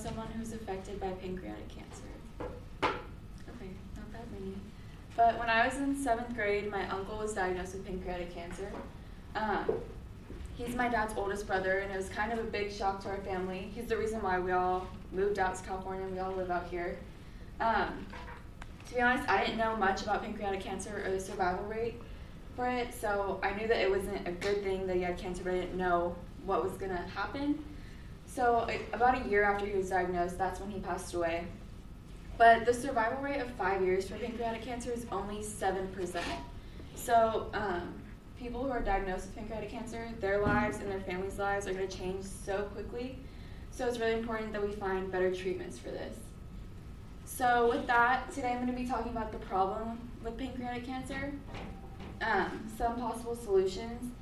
someone who's affected by pancreatic cancer? Okay, not that many. But when I was in 7th grade, my uncle was diagnosed with pancreatic cancer. He's my dad's oldest brother, and it was kind of a big shock to our family. He's the reason why we all moved out to California and we all live out here. To be honest, I didn't know much about pancreatic cancer or the survival rate for it, so I knew that it wasn't a good thing that he had cancer, but I didn't know what was going to happen. So about a year after he was diagnosed, that's when he passed away. But the survival rate of 5 years for pancreatic cancer is only 7%. So people who are diagnosed with pancreatic cancer, their lives and their families' lives are going to change so quickly. So it's really important that we find better treatments for this. So with that, today I'm going to be talking about the problem with pancreatic cancer, some possible solutions,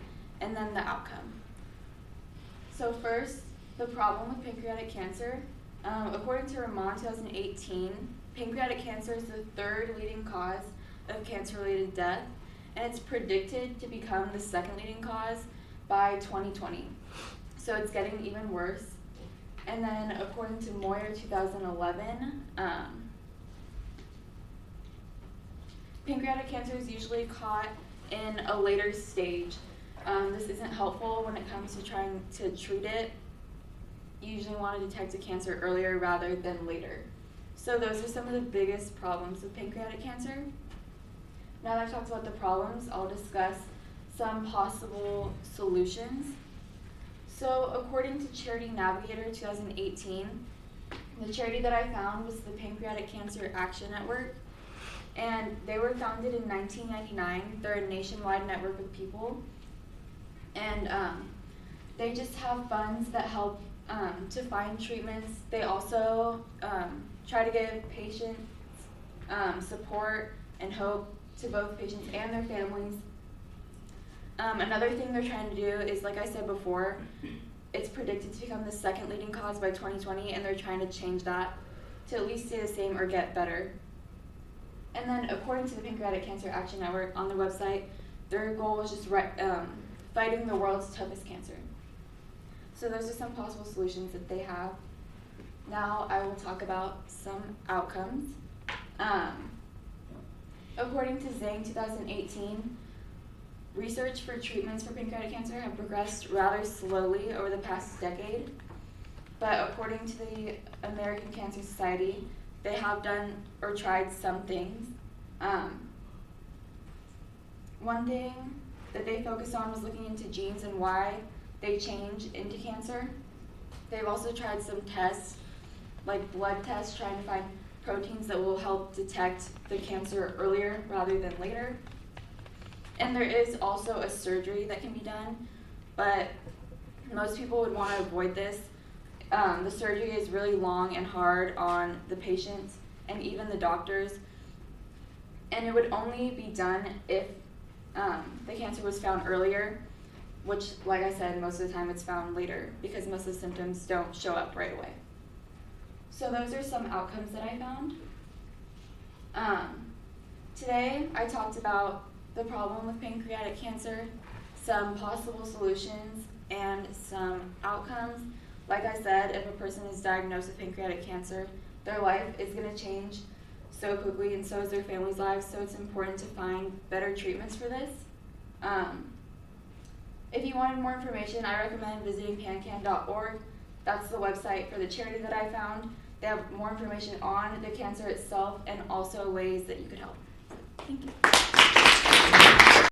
and then the outcome. So first, the problem with pancreatic cancer. According to Ramon 2018, pancreatic cancer is the 3rd leading cause of cancer-related death, and it's predicted to become the 2nd leading cause by 2020. So it's getting even worse. And then according to Moyer 2011, pancreatic cancer is usually caught in a later stage. This isn't helpful when it comes to trying to treat it. You usually want to detect a cancer earlier rather than later. So those are some of the biggest problems with pancreatic cancer. Now that I've talked about the problems, I'll discuss some possible solutions. So according to Charity Navigator 2018, the charity that I found was the Pancreatic Cancer Action Network, and they were founded in 1999. They're a nationwide network of people, and they just have funds that help to find treatments. They also try to give patients support and hope to both patients and their families. Another thing they're trying to do is, like I said before, it's predicted to become the 2nd leading cause by 2020, and they're trying to change that to at least stay the same or get better. And then according to the Pancreatic Cancer Action Network on their website, their goal is just fighting the world's toughest cancer. So those are some possible solutions that they have. Now I will talk about some outcomes. According to Zhang 2018, research for treatments for pancreatic cancer have progressed rather slowly over the past decade. But according to the American Cancer Society, they have done or tried some things. One thing that they focused on was looking into genes and why they change into cancer. They've also tried some tests, like blood tests, trying to find proteins that will help detect the cancer earlier rather than later. And there is also a surgery that can be done, but most people would want to avoid this. The surgery is really long and hard on the patients and even the doctors, and it would only be done if the cancer was found earlier, which, like I said, most of the time it's found later because most of the symptoms don't show up right away. So those are some outcomes that I found. Today I talked about the problem with pancreatic cancer, some possible solutions, and some outcomes. Like I said, if a person is diagnosed with pancreatic cancer, their life is going to change so quickly, and so is their family's lives, so it's important to find better treatments for this. If you wanted more information, I recommend visiting pancan.org. That's the website for the charity that I found. They have more information on the cancer itself and also ways that you could help. Thank you.